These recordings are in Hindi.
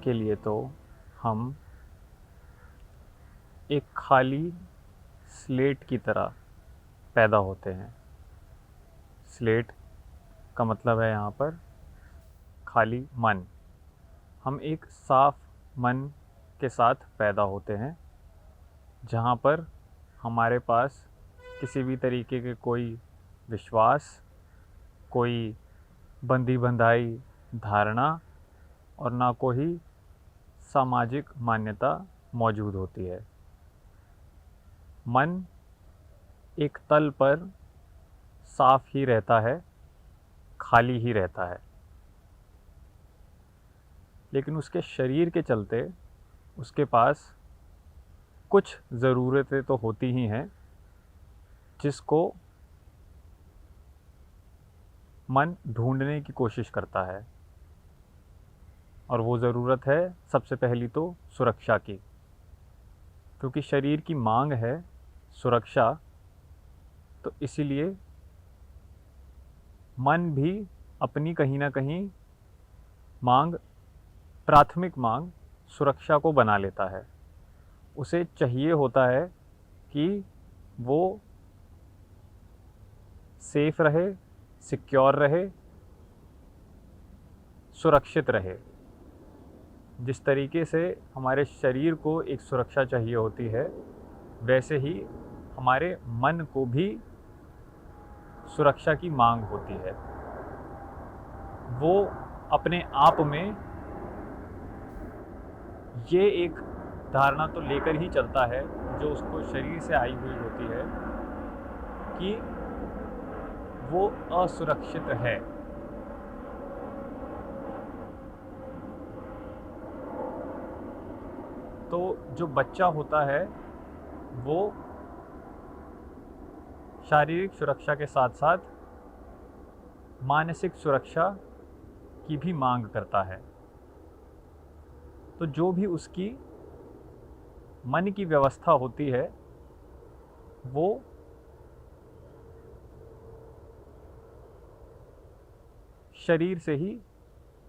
के लिए तो हम एक खाली स्लेट की तरह पैदा होते हैं। स्लेट का मतलब है यहाँ पर खाली मन। हम एक साफ मन के साथ पैदा होते हैं, जहाँ पर हमारे पास किसी भी तरीके के कोई विश्वास, कोई बंधी बंधाई धारणा और ना कोई सामाजिक मान्यता मौजूद होती है। मन एक तल पर साफ ही रहता है, खाली ही रहता है, लेकिन उसके शरीर के चलते उसके पास कुछ ज़रूरतें तो होती ही हैं जिसको मन ढूंढने की कोशिश करता है। और वो ज़रूरत है सबसे पहली तो सुरक्षा की, क्योंकि शरीर की मांग है सुरक्षा। तो इसीलिए मन भी अपनी कहीं ना कहीं मांग, प्राथमिक मांग सुरक्षा को बना लेता है। उसे चाहिए होता है कि वो सेफ रहे, सिक्योर रहे, सुरक्षित रहे। जिस तरीके से हमारे शरीर को एक सुरक्षा चाहिए होती है, वैसे ही हमारे मन को भी सुरक्षा की मांग होती है। वो अपने आप में ये एक धारणा तो लेकर ही चलता है, जो उसको शरीर से आई हुई होती है, कि वो असुरक्षित है। तो जो बच्चा होता है वो शारीरिक सुरक्षा के साथ साथ मानसिक सुरक्षा की भी मांग करता है। तो जो भी उसकी मन की व्यवस्था होती है वो शरीर से ही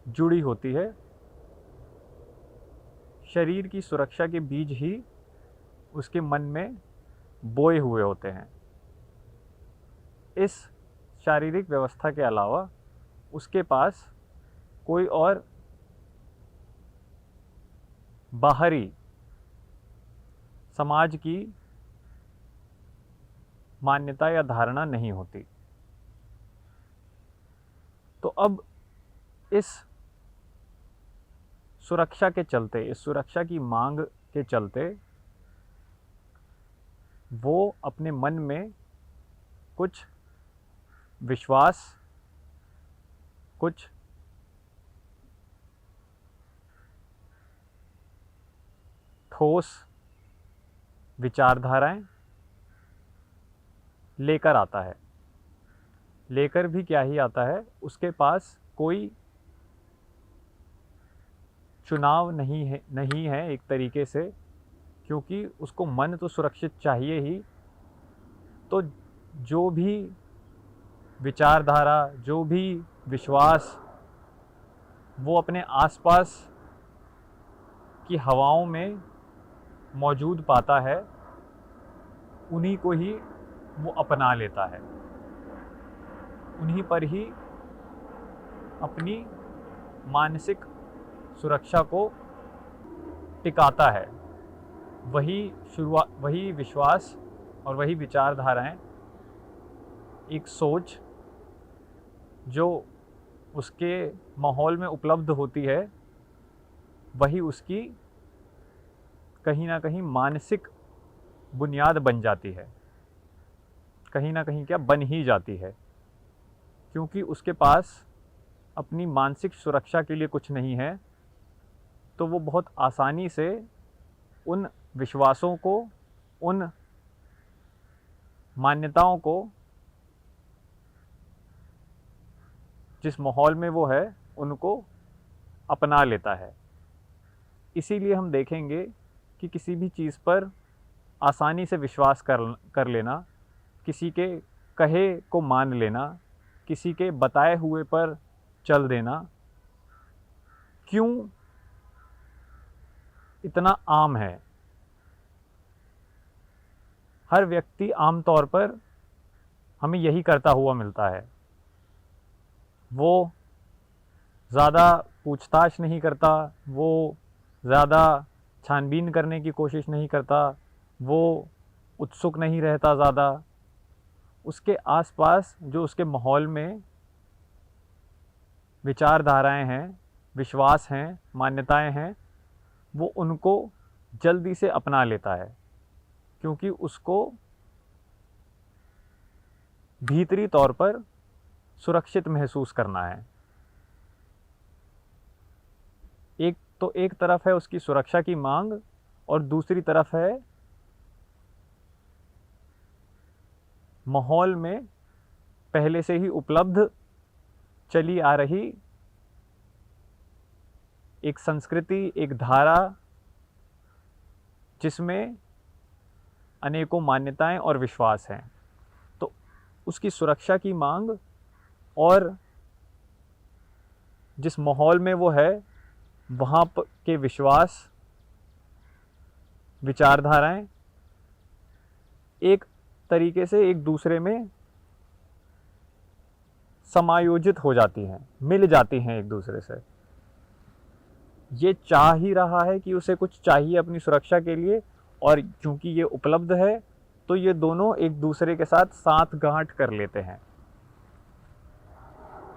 जुड़ी होती है। शरीर की सुरक्षा के बीज ही उसके मन में बोए हुए होते हैं। इस शारीरिक व्यवस्था के अलावा उसके पास कोई और बाहरी समाज की मान्यता या धारणा नहीं होती। तो अब इस सुरक्षा के चलते, इस सुरक्षा की मांग के चलते वो अपने मन में कुछ विश्वास, कुछ ठोस विचारधाराएं लेकर आता है। लेकर भी क्या ही आता है, उसके पास कोई चुनाव नहीं है एक तरीके से, क्योंकि उसको मन तो सुरक्षित चाहिए ही। तो जो भी विचारधारा, जो भी विश्वास वो अपने आसपास की हवाओं में मौजूद पाता है, उन्हीं को ही वो अपना लेता है, उन्हीं पर ही अपनी मानसिक सुरक्षा को टिकाता है। वही विश्वास और वही विचारधाराएं, एक सोच जो उसके माहौल में उपलब्ध होती है, वही उसकी कहीं ना कहीं मानसिक बुनियाद बन जाती है। कहीं ना कहीं क्या बन ही जाती है, क्योंकि उसके पास अपनी मानसिक सुरक्षा के लिए कुछ नहीं है। तो वो बहुत आसानी से उन विश्वासों को, उन मान्यताओं को, जिस माहौल में वो है, उनको अपना लेता है। इसीलिए हम देखेंगे कि किसी भी चीज़ पर आसानी से विश्वास कर लेना, किसी के कहे को मान लेना, किसी के बताए हुए पर चल देना, क्यों इतना आम है। हर व्यक्ति आम तौर पर हमें यही करता हुआ मिलता है। वो ज़्यादा पूछताछ नहीं करता, वो ज़्यादा छानबीन करने की कोशिश नहीं करता, वो उत्सुक नहीं रहता ज़्यादा। उसके आसपास जो उसके माहौल में विचारधाराएं हैं, विश्वास हैं, मान्यताएं हैं, वो उनको जल्दी से अपना लेता है, क्योंकि उसको भीतरी तौर पर सुरक्षित महसूस करना है। एक तरफ है उसकी सुरक्षा की मांग, और दूसरी तरफ है माहौल में पहले से ही उपलब्ध चली आ रही एक संस्कृति, एक धारा, जिसमें अनेकों मान्यताएं और विश्वास हैं। तो उसकी सुरक्षा की मांग और जिस माहौल में वो है वहाँ के विश्वास, विचारधाराएं एक तरीके से एक दूसरे में समायोजित हो जाती हैं, मिल जाती हैं एक दूसरे से। ये चाह ही रहा है कि उसे कुछ चाहिए अपनी सुरक्षा के लिए, और क्योंकि ये उपलब्ध है तो ये दोनों एक दूसरे के साथ साथ गांठ कर लेते हैं।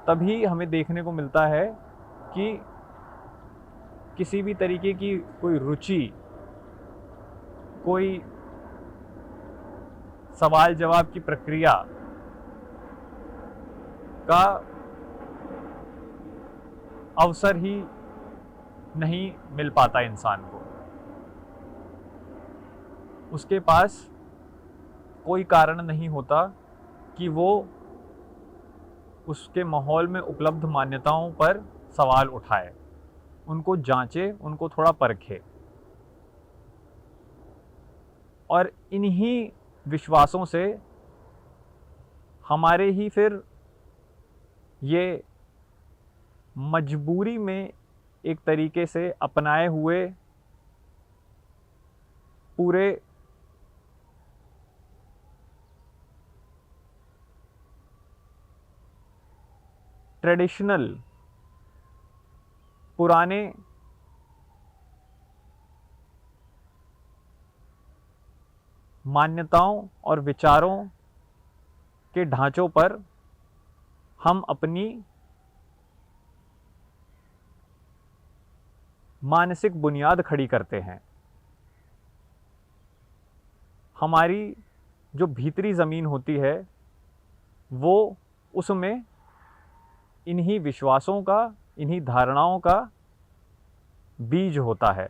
तभी हमें देखने को मिलता है कि किसी भी तरीके की कोई रुचि, कोई सवाल जवाब की प्रक्रिया का अवसर ही नहीं मिल पाता इंसान को। उसके पास कोई कारण नहीं होता कि वो उसके माहौल में उपलब्ध मान्यताओं पर सवाल उठाए, उनको जांचे, उनको थोड़ा परखे। और इन्हीं विश्वासों से हमारे ही फिर ये मजबूरी में एक तरीके से अपनाए हुए पूरे ट्रेडिशनल, पुराने मान्यताओं और विचारों के ढांचों पर हम अपनी मानसिक बुनियाद खड़ी करते हैं। हमारी जो भीतरी ज़मीन होती है वो उसमें इन्हीं विश्वासों का, इन्हीं धारणाओं का बीज होता है।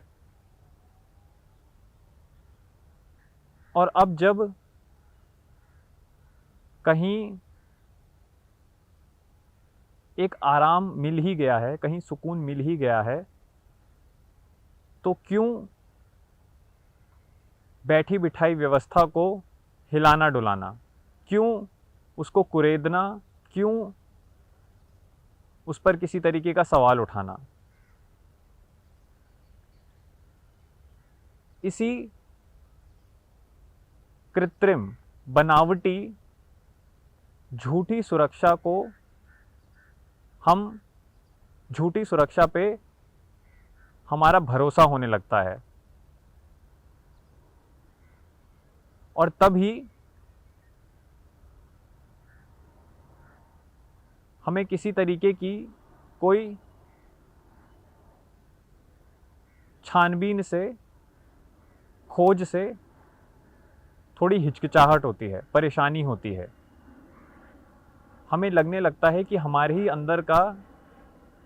और अब जब कहीं एक आराम मिल ही गया है, कहीं सुकून मिल ही गया है, तो क्यों बैठी बिठाई व्यवस्था को हिलाना डुलाना, क्यों उसको कुरेदना, क्यों उस पर किसी तरीके का सवाल उठाना। इसी कृत्रिम, बनावटी, झूठी सुरक्षा को हम झूठी सुरक्षा पे हमारा भरोसा होने लगता है, और तभी हमें किसी तरीके की कोई छानबीन से, खोज से थोड़ी हिचकिचाहट होती है, परेशानी होती है। हमें लगने लगता है कि हमारे ही अंदर का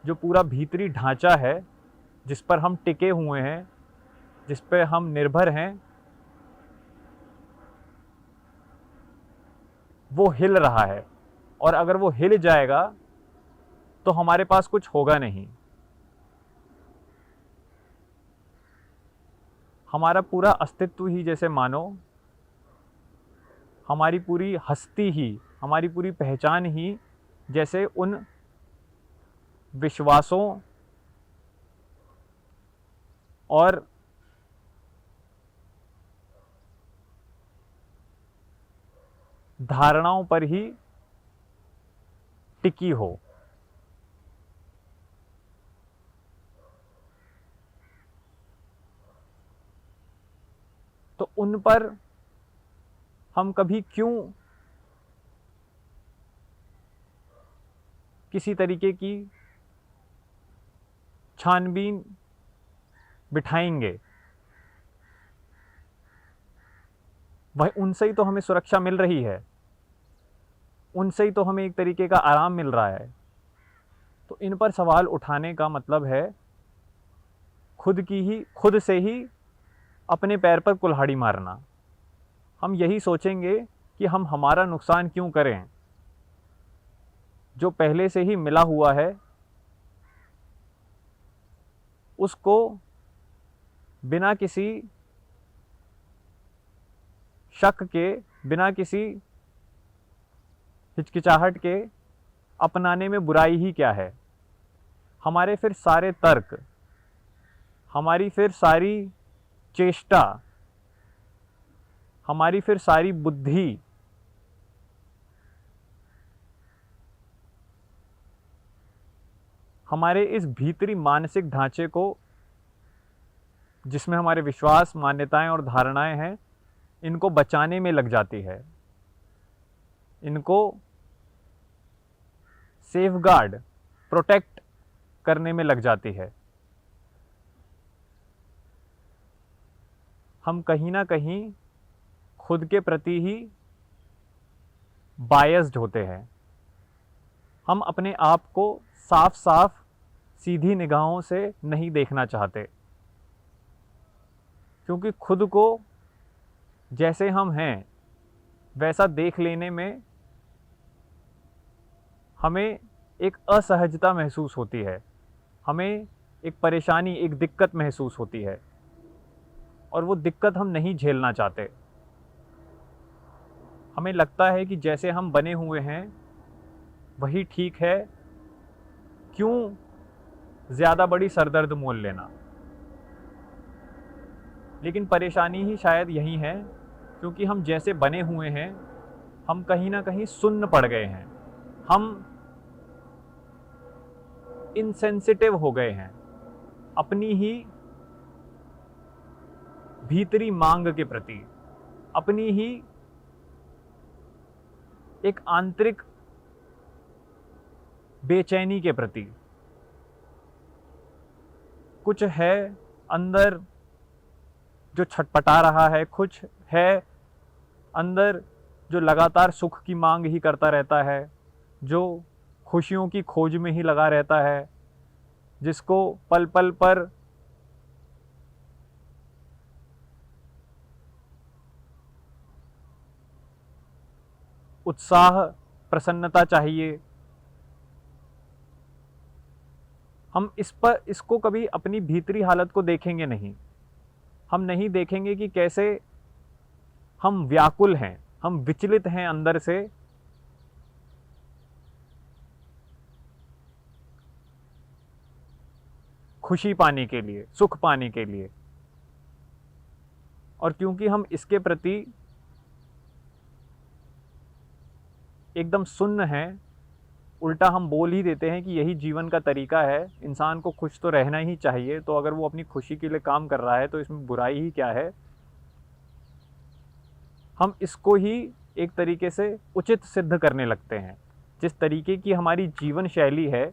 जो पूरा भीतरी ढांचा है, जिस पर हम टिके हुए हैं, जिस पर हम निर्भर हैं, वो हिल रहा है। और अगर वो हिल जाएगा तो हमारे पास कुछ होगा नहीं। हमारा पूरा अस्तित्व ही जैसे मानो, हमारी पूरी हस्ती ही, हमारी पूरी पहचान ही जैसे उन विश्वासों और धारणाओं पर ही टिकी हो। तो उन पर हम कभी क्यों किसी तरीके की छानबीन बिठाएंगे? वह उनसे ही तो हमें सुरक्षा मिल रही है, उनसे ही तो हमें एक तरीके का आराम मिल रहा है। तो इन पर सवाल उठाने का मतलब है खुद से ही अपने पैर पर कुल्हाड़ी मारना। हम यही सोचेंगे कि हम हमारा नुकसान क्यों करें, जो पहले से ही मिला हुआ है उसको बिना किसी शक के, बिना किसी हिचकिचाहट के अपनाने में बुराई ही क्या है। हमारे फिर सारे तर्क, हमारी फिर सारी चेष्टा, हमारी फिर सारी बुद्धि हमारे इस भीतरी मानसिक ढांचे को, जिसमें हमारे विश्वास, मान्यताएं और धारणाएं हैं, इनको बचाने में लग जाती है, इनको सेफगार्ड, प्रोटेक्ट करने में लग जाती है। हम कहीं ना कहीं खुद के प्रति ही बायस्ड होते हैं। हम अपने आप को साफ साफ सीधी निगाहों से नहीं देखना चाहते, क्योंकि खुद को जैसे हम हैं वैसा देख लेने में हमें एक असहजता महसूस होती है, हमें एक परेशानी, एक दिक्कत महसूस होती है, और वो दिक्कत हम नहीं झेलना चाहते। हमें लगता है कि जैसे हम बने हुए हैं वही ठीक है, क्यों ज़्यादा बड़ी सरदर्द मोल लेना। लेकिन परेशानी ही शायद यही है, क्योंकि हम जैसे बने हुए हैं हम कहीं ना कहीं सुन्न पड़ गए हैं, हम इनसेंसिटिव हो गए हैं अपनी ही भीतरी मांग के प्रति, अपनी ही एक आंतरिक बेचैनी के प्रति। कुछ है अंदर जो छटपटा रहा है, कुछ है अंदर जो लगातार सुख की मांग ही करता रहता है, जो खुशियों की खोज में ही लगा रहता है, जिसको पल पल पर उत्साह, प्रसन्नता चाहिए। हम इसको कभी अपनी भीतरी हालत को देखेंगे नहीं। हम नहीं देखेंगे कि कैसे हम व्याकुल हैं, हम विचलित हैं अंदर से खुशी पाने के लिए, सुख पाने के लिए। और क्योंकि हम इसके प्रति एकदम सुन्न हैं, उल्टा हम बोल ही देते हैं कि यही जीवन का तरीका है, इंसान को खुश तो रहना ही चाहिए, तो अगर वो अपनी खुशी के लिए काम कर रहा है तो इसमें बुराई ही क्या है। हम इसको ही एक तरीके से उचित सिद्ध करने लगते हैं। जिस तरीके की हमारी जीवन शैली है,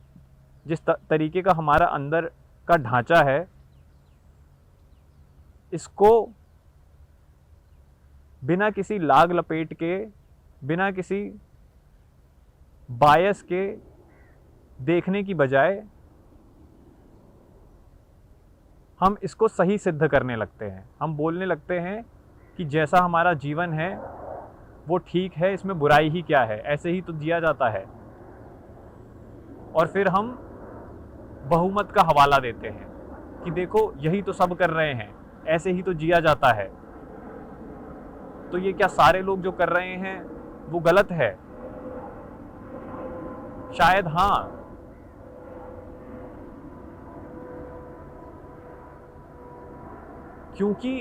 जिस तरीके का हमारा अंदर का ढांचा है, इसको बिना किसी लाग लपेट के, बिना किसी बायस के देखने की बजाय हम इसको सही सिद्ध करने लगते हैं। हम बोलने लगते हैं कि जैसा हमारा जीवन है वो ठीक है, इसमें बुराई ही क्या है, ऐसे ही तो जिया जाता है। और फिर हम बहुमत का हवाला देते हैं कि देखो यही तो सब कर रहे हैं, ऐसे ही तो जिया जाता है, तो ये क्या सारे लोग जो कर रहे हैं वो गलत है? शायद हाँ, क्योंकि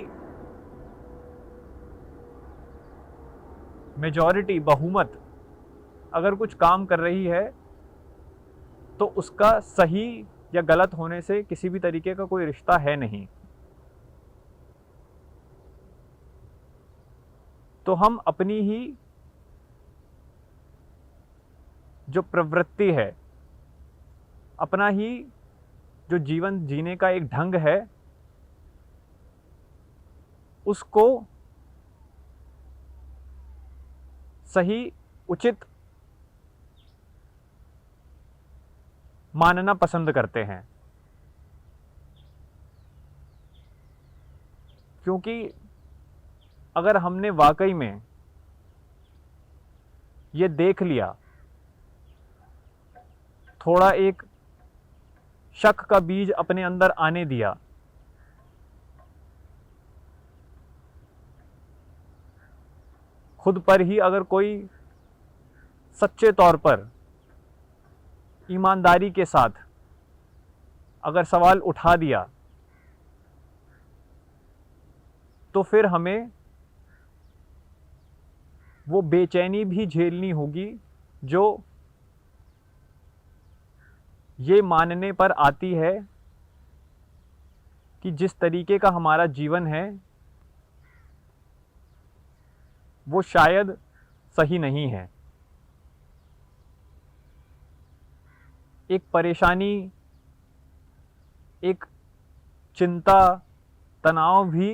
मेजॉरिटी, बहुमत अगर कुछ काम कर रही है तो उसका सही या गलत होने से किसी भी तरीके का कोई रिश्ता है नहीं। तो हम अपनी ही जो प्रवृत्ति है, अपना ही जो जीवन जीने का एक ढंग है, उसको सही, उचित मानना पसंद करते हैं। क्योंकि अगर हमने वाकई में ये देख लिया, थोड़ा एक शक का बीज अपने अंदर आने दिया, खुद पर ही अगर कोई सच्चे तौर पर ईमानदारी के साथ अगर सवाल उठा दिया, तो फिर हमें वो बेचैनी भी झेलनी होगी जो ये मानने पर आती है कि जिस तरीके का हमारा जीवन है वो शायद सही नहीं है। एक परेशानी, एक चिंता, तनाव भी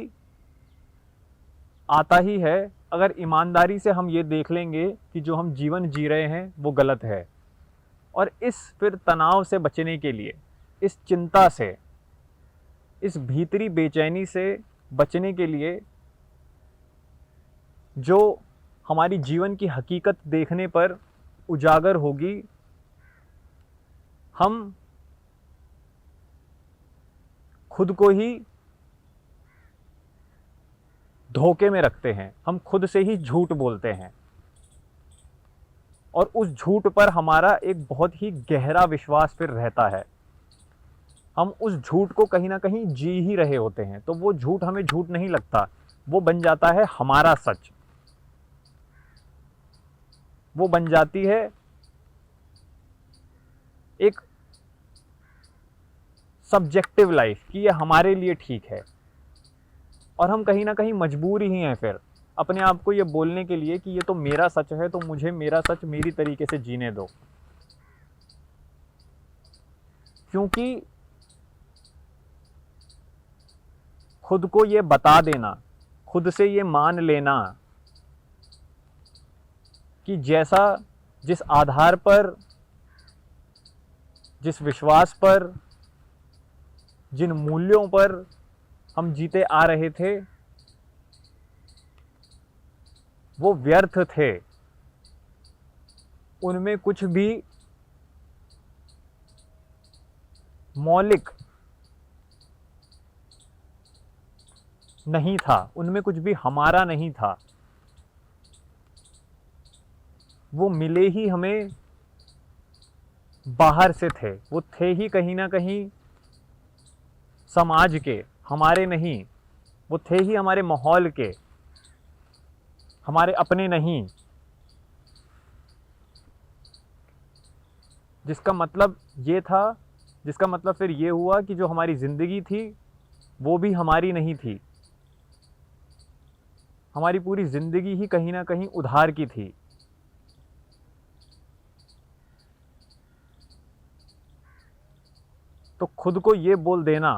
आता ही है अगर ईमानदारी से हम ये देख लेंगे कि जो हम जीवन जी रहे हैं वो गलत है। और इस फिर तनाव से बचने के लिए, इस चिंता से, इस भीतरी बेचैनी से बचने के लिए जो हमारी जीवन की हकीकत देखने पर उजागर होगी, हम खुद को ही धोखे में रखते हैं, हम खुद से ही झूठ बोलते हैं और उस झूठ पर हमारा एक बहुत ही गहरा विश्वास फिर रहता है। हम उस झूठ को कहीं ना कहीं जी ही रहे होते हैं, तो वो झूठ हमें झूठ नहीं लगता, वो बन जाता है हमारा सच। वो बन जाती है एक सब्जेक्टिव लाइफ कि ये हमारे लिए ठीक है, और हम कहीं ना कहीं मजबूर ही हैं फिर अपने आप को ये बोलने के लिए कि ये तो मेरा सच है, तो मुझे मेरा सच मेरी तरीके से जीने दो। क्योंकि खुद को ये बता देना, खुद से ये मान लेना कि जैसा, जिस आधार पर, जिस विश्वास पर, जिन मूल्यों पर हम जीते आ रहे थे वो व्यर्थ थे, उनमें कुछ भी मौलिक नहीं था, उनमें कुछ भी हमारा नहीं था। वो मिले ही हमें बाहर से थे, वो थे ही कहीं ना कहीं समाज के, हमारे नहीं। वो थे ही हमारे माहौल के, हमारे अपने नहीं। जिसका मतलब ये था, जिसका मतलब फिर ये हुआ कि जो हमारी ज़िंदगी थी वो भी हमारी नहीं थी, हमारी पूरी ज़िंदगी ही कहीं ना कहीं उधार की थी। तो खुद को ये बोल देना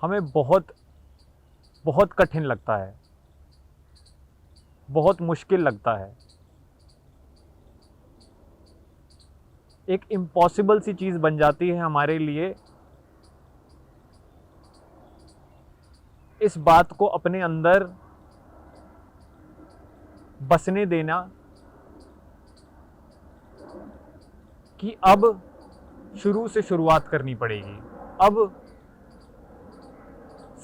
हमें बहुत बहुत कठिन लगता है, बहुत मुश्किल लगता है, एक इम्पॉसिबल सी चीज़ बन जाती है हमारे लिए इस बात को अपने अंदर बसने देना कि अब शुरू से शुरुआत करनी पड़ेगी। अब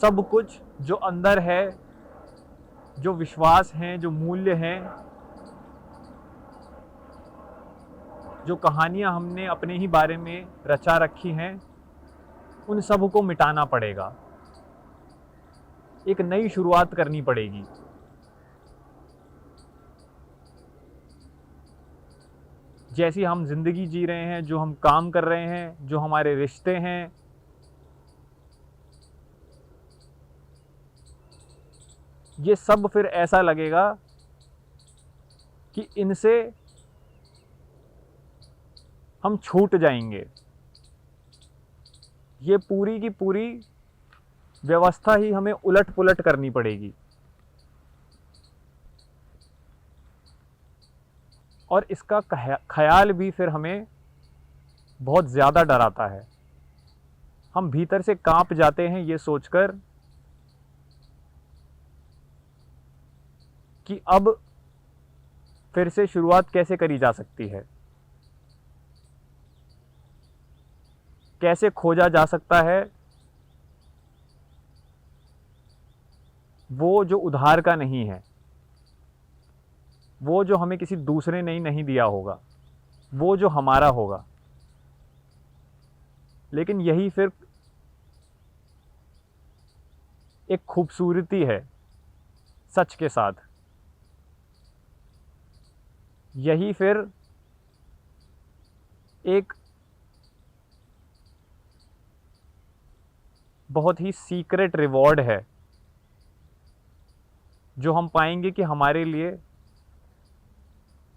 सब कुछ जो अंदर है, जो विश्वास हैं, जो मूल्य हैं, जो कहानियां हमने अपने ही बारे में रचा रखी हैं, उन सब को मिटाना पड़ेगा, एक नई शुरुआत करनी पड़ेगी। जैसी हम ज़िंदगी जी रहे हैं, जो हम काम कर रहे हैं, जो हमारे रिश्ते हैं, ये सब फिर ऐसा लगेगा कि इनसे हम छूट जाएंगे। ये पूरी की पूरी व्यवस्था ही हमें उलट-पुलट करनी पड़ेगी। और इसका ख़याल भी फिर हमें बहुत ज़्यादा डराता है। हम भीतर से काँप जाते हैं ये सोचकर कि अब फिर से शुरुआत कैसे करी जा सकती है, कैसे खोजा जा सकता है वो जो उधार का नहीं है, वो जो हमें किसी दूसरे ने नहीं दिया होगा, वो जो हमारा होगा। लेकिन यही फिर एक खूबसूरती है सच के साथ। यही फिर एक बहुत ही सीक्रेट रिवॉर्ड है जो हम पाएंगे कि हमारे लिए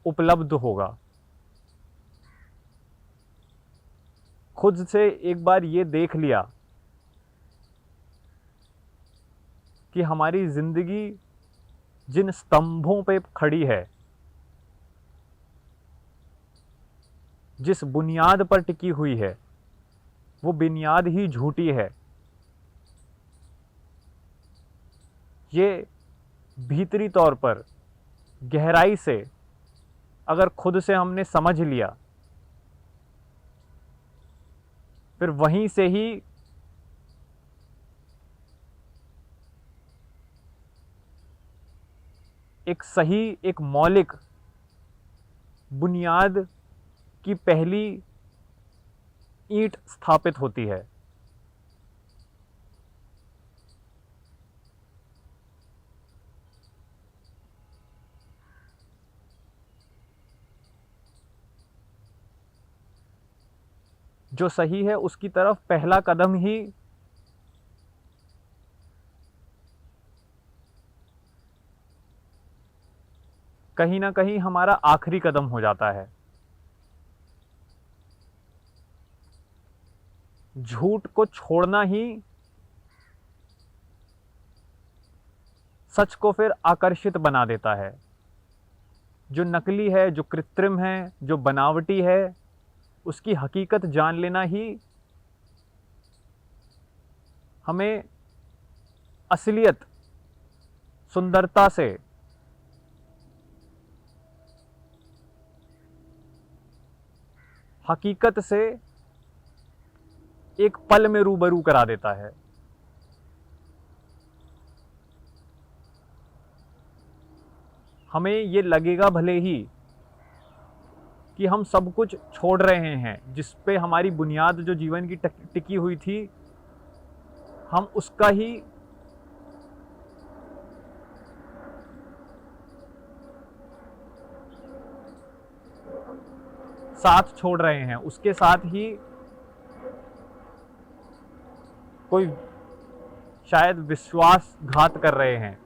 उपलब्ध होगा। खुद से एक बार ये देख लिया कि हमारी ज़िंदगी जिन स्तंभों पे खड़ी है, जिस बुनियाद पर टिकी हुई है, वो बुनियाद ही झूठी है। ये भीतरी तौर पर गहराई से अगर खुद से हमने समझ लिया, फिर वहीं से ही एक सही, एक मौलिक बुनियाद की पहली ईंट स्थापित होती है। जो सही है उसकी तरफ पहला कदम ही कहीं ना कहीं हमारा आखिरी कदम हो जाता है। झूठ को छोड़ना ही सच को फिर आकर्षित बना देता है। जो नकली है, जो कृत्रिम है, जो बनावटी है, उसकी हकीकत जान लेना ही हमें असलियत, सुंदरता से, हकीकत से एक पल में रूबरू करा देता है। हमें ये लगेगा भले ही कि हम सब कुछ छोड़ रहे हैं, जिस पे हमारी बुनियाद जो जीवन की टिकी हुई थी, हम उसका ही साथ छोड़ रहे हैं, उसके साथ ही कोई शायद विश्वासघात कर रहे हैं।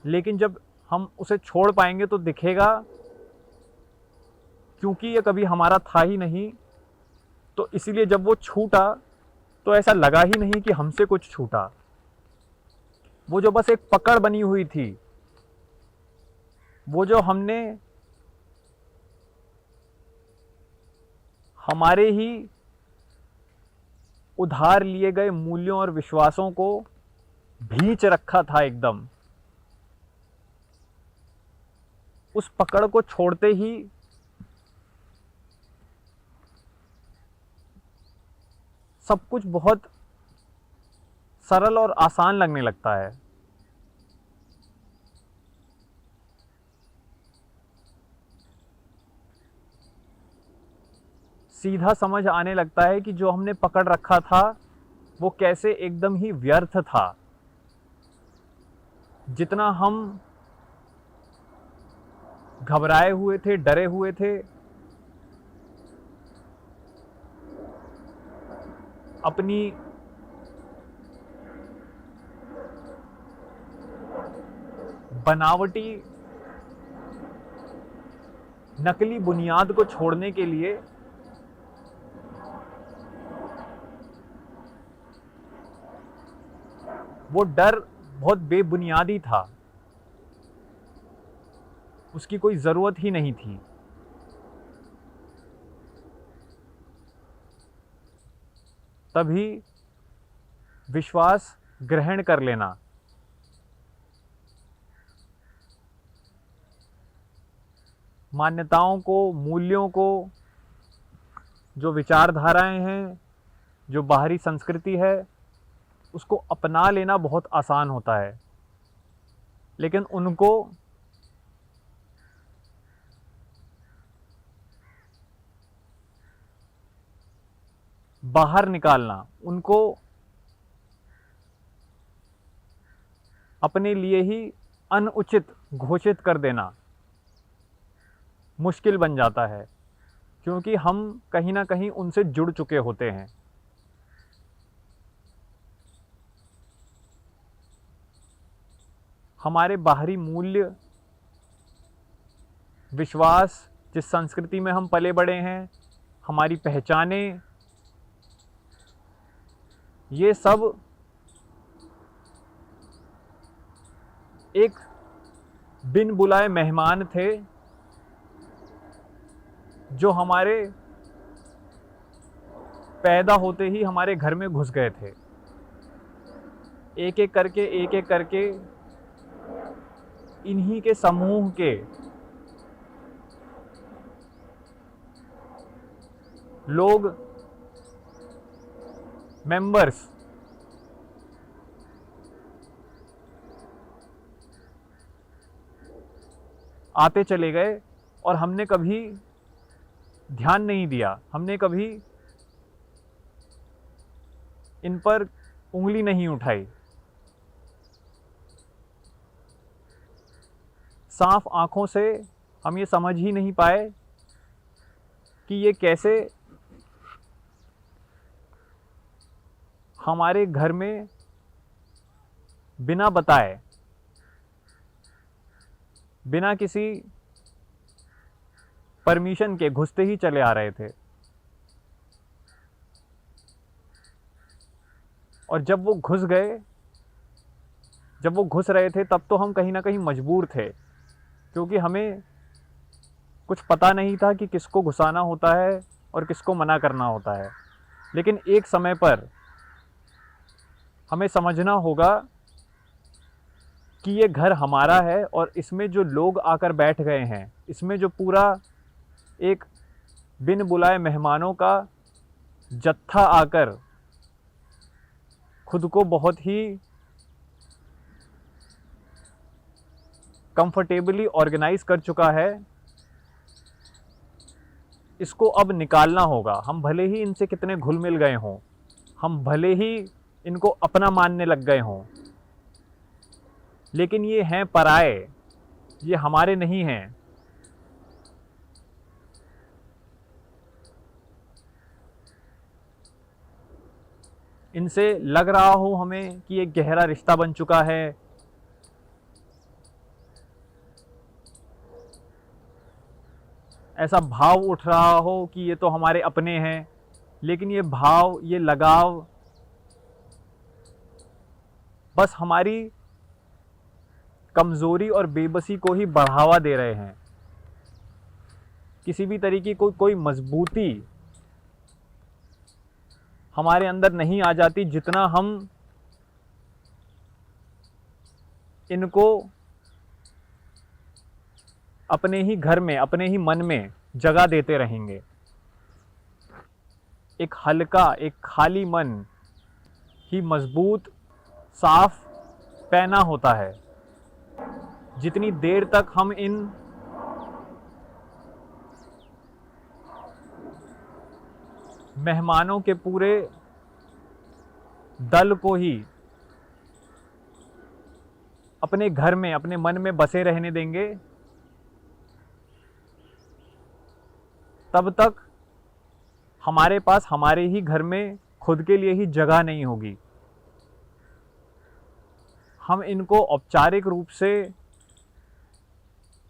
लेकिन जब हम उसे छोड़ पाएंगे तो दिखेगा, क्योंकि ये कभी हमारा था ही नहीं, तो इसीलिए जब वो छूटा तो ऐसा लगा ही नहीं कि हमसे कुछ छूटा। वो जो बस एक पकड़ बनी हुई थी, वो जो हमने हमारे ही उधार लिए गए मूल्यों और विश्वासों को भींच रखा था एकदम, उस पकड़ को छोड़ते ही सब कुछ बहुत सरल और आसान लगने लगता है। सीधा समझ आने लगता है कि जो हमने पकड़ रखा था वो कैसे एकदम ही व्यर्थ था। जितना हम घबराए हुए थे, डरे हुए थे, अपनी बनावटी नकली बुनियाद को छोड़ने के लिए वो डर बहुत बेबुनियादी था, उसकी कोई ज़रूरत ही नहीं थी। तभी विश्वास ग्रहण कर लेना, मान्यताओं को, मूल्यों को, जो विचारधाराएं हैं, जो बाहरी संस्कृति है, उसको अपना लेना बहुत आसान होता है, लेकिन उनको बाहर निकालना, उनको अपने लिए ही अनुचित घोषित कर देना मुश्किल बन जाता है, क्योंकि हम कहीं ना कहीं उनसे जुड़ चुके होते हैं। हमारे बाहरी मूल्य, विश्वास, जिस संस्कृति में हम पले बड़े हैं, हमारी पहचानें, ये सब एक बिन बुलाए मेहमान थे जो हमारे पैदा होते ही हमारे घर में घुस गए थे। एक एक करके इन्हीं के समूह के लोग, मेंबर्स, आते चले गए और हमने कभी ध्यान नहीं दिया, हमने कभी इन पर उंगली नहीं उठाई। साफ आंखों से हम ये समझ ही नहीं पाए कि ये कैसे हमारे घर में बिना बताए, बिना किसी परमिशन के घुसते ही चले आ रहे थे। और जब वो घुस गए, जब वो घुस रहे थे, तब तो हम कहीं ना कहीं मजबूर थे, क्योंकि हमें कुछ पता नहीं था कि किसको घुसाना होता है और किसको मना करना होता है। लेकिन एक समय पर हमें समझना होगा कि ये घर हमारा है और इसमें जो लोग आकर बैठ गए हैं, इसमें जो पूरा एक बिन बुलाए मेहमानों का जत्था आकर खुद को बहुत ही कंफर्टेबली ऑर्गेनाइज कर चुका है, इसको अब निकालना होगा। हम भले ही इनसे कितने घुल मिल गए हों, हम भले ही इनको अपना मानने लग गए हों, लेकिन ये हैं पराए, ये हमारे नहीं हैं। इनसे लग रहा हो हमें कि एक गहरा रिश्ता बन चुका है, ऐसा भाव उठ रहा हो कि ये तो हमारे अपने हैं, लेकिन ये भाव, ये लगाव बस हमारी कमज़ोरी और बेबसी को ही बढ़ावा दे रहे हैं। किसी भी तरीके की कोई मजबूती हमारे अंदर नहीं आ जाती, जितना हम इनको अपने ही घर में, अपने ही मन में जगह देते रहेंगे। एक हल्का, एक खाली मन ही मजबूत, साफ पैना होता है। जितनी देर तक हम इन मेहमानों के पूरे दल को ही अपने घर में, अपने मन में बसे रहने देंगे, तब तक हमारे पास हमारे ही घर में खुद के लिए ही जगह नहीं होगी। हम इनको औपचारिक रूप से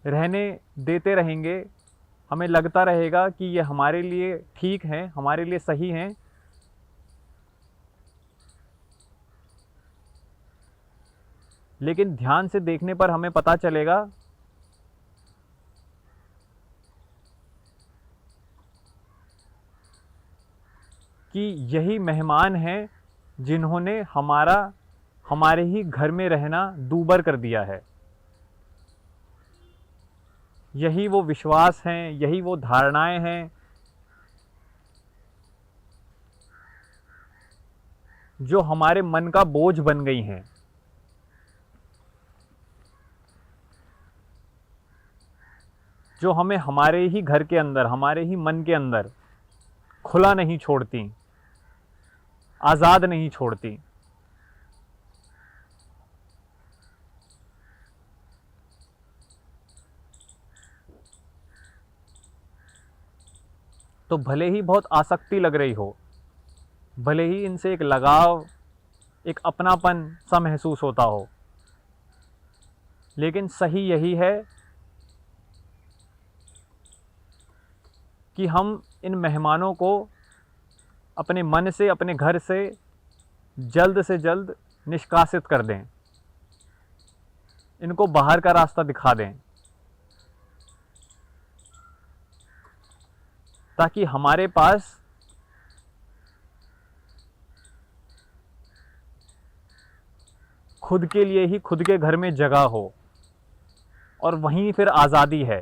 रहने देते रहेंगे, हमें लगता रहेगा कि ये हमारे लिए ठीक हैं, हमारे लिए सही हैं, लेकिन ध्यान से देखने पर हमें पता चलेगा कि यही मेहमान हैं जिन्होंने हमारे ही घर में रहना दूभर कर दिया है। यही वो विश्वास हैं, यही वो धारणाएं हैं जो हमारे मन का बोझ बन गई हैं। जो हमें हमारे ही घर के अंदर, हमारे ही मन के अंदर खुला नहीं छोड़ती, आज़ाद नहीं छोड़ती। तो भले ही बहुत आसक्ति लग रही हो, भले ही इनसे एक लगाव, एक अपनापन सा महसूस होता हो, लेकिन सही यही है कि हम इन मेहमानों को अपने मन से, अपने घर से जल्द निष्कासित कर दें, इनको बाहर का रास्ता दिखा दें, ताकि हमारे पास खुद के लिए ही खुद के घर में जगह हो, और वहीं फिर आज़ादी है।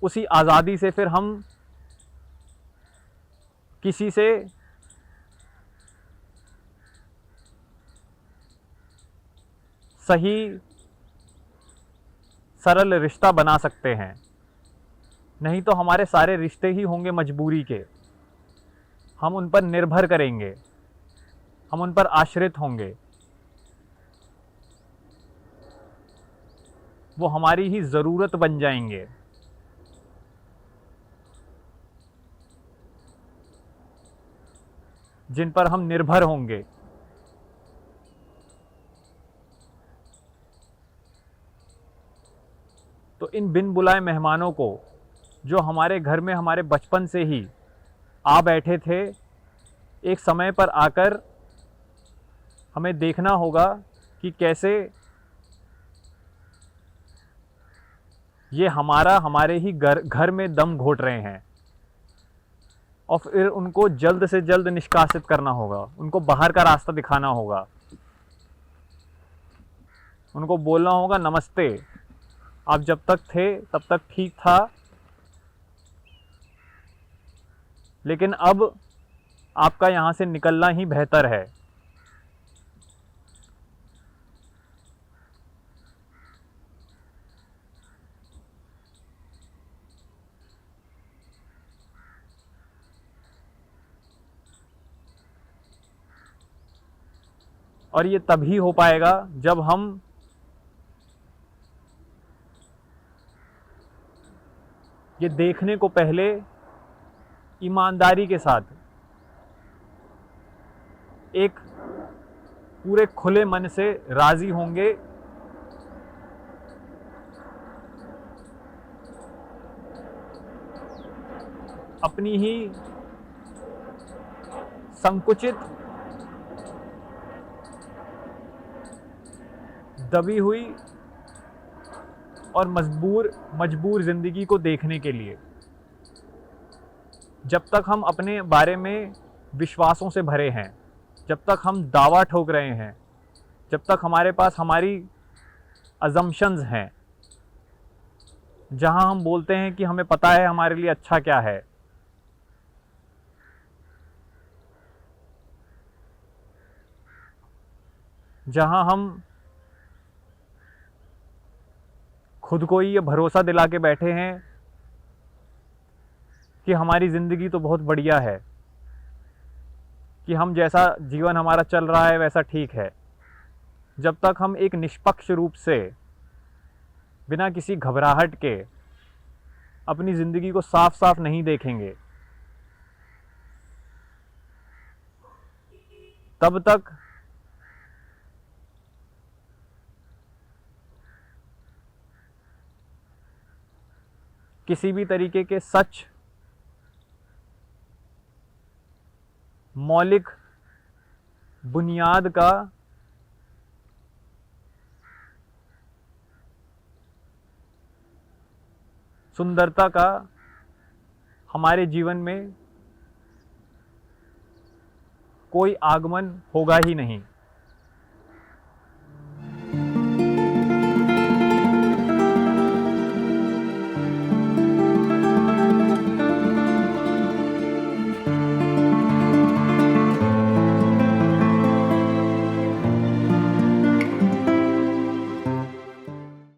उसी आज़ादी से फिर हम किसी से सही सरल रिश्ता बना सकते हैं। नहीं तो हमारे सारे रिश्ते ही होंगे मजबूरी के, हम उन पर निर्भर करेंगे, हम उन पर आश्रित होंगे, वो हमारी ही ज़रूरत बन जाएंगे। जिन पर हम निर्भर होंगे। तो इन बिन बुलाए मेहमानों को, जो हमारे घर में हमारे बचपन से ही आ बैठे थे, एक समय पर आकर हमें देखना होगा कि कैसे ये हमारे ही घर में दम घोट रहे हैं, और फिर उनको जल्द से जल्द निष्कासित करना होगा, उनको बाहर का रास्ता दिखाना होगा, उनको बोलना होगा नमस्ते, आप जब तक थे तब तक ठीक था, लेकिन अब आपका यहाँ से निकलना ही बेहतर है। और ये तभी हो पाएगा जब हम ये देखने को पहले ईमानदारी के साथ, एक पूरे खुले मन से राजी होंगे अपनी ही संकुचित, दबी हुई और मजबूर ज़िंदगी को देखने के लिए। जब तक हम अपने बारे में विश्वासों से भरे हैं, जब तक हम दावा ठोक रहे हैं, जब तक हमारे पास हमारी अजम्पशंस हैं, जहां हम बोलते हैं कि हमें पता है हमारे लिए अच्छा क्या है, जहां हम खुद को ही ये भरोसा दिला के बैठे हैं कि हमारी ज़िंदगी तो बहुत बढ़िया है, कि हम जैसा जीवन हमारा चल रहा है वैसा ठीक है। जब तक हम एक निष्पक्ष रूप से बिना किसी घबराहट के अपनी ज़िंदगी को साफ साफ नहीं देखेंगे, तब तक किसी भी तरीके के सच, मौलिक बुनियाद का सुंदरता का हमारे जीवन में कोई आगमन होगा ही नहीं।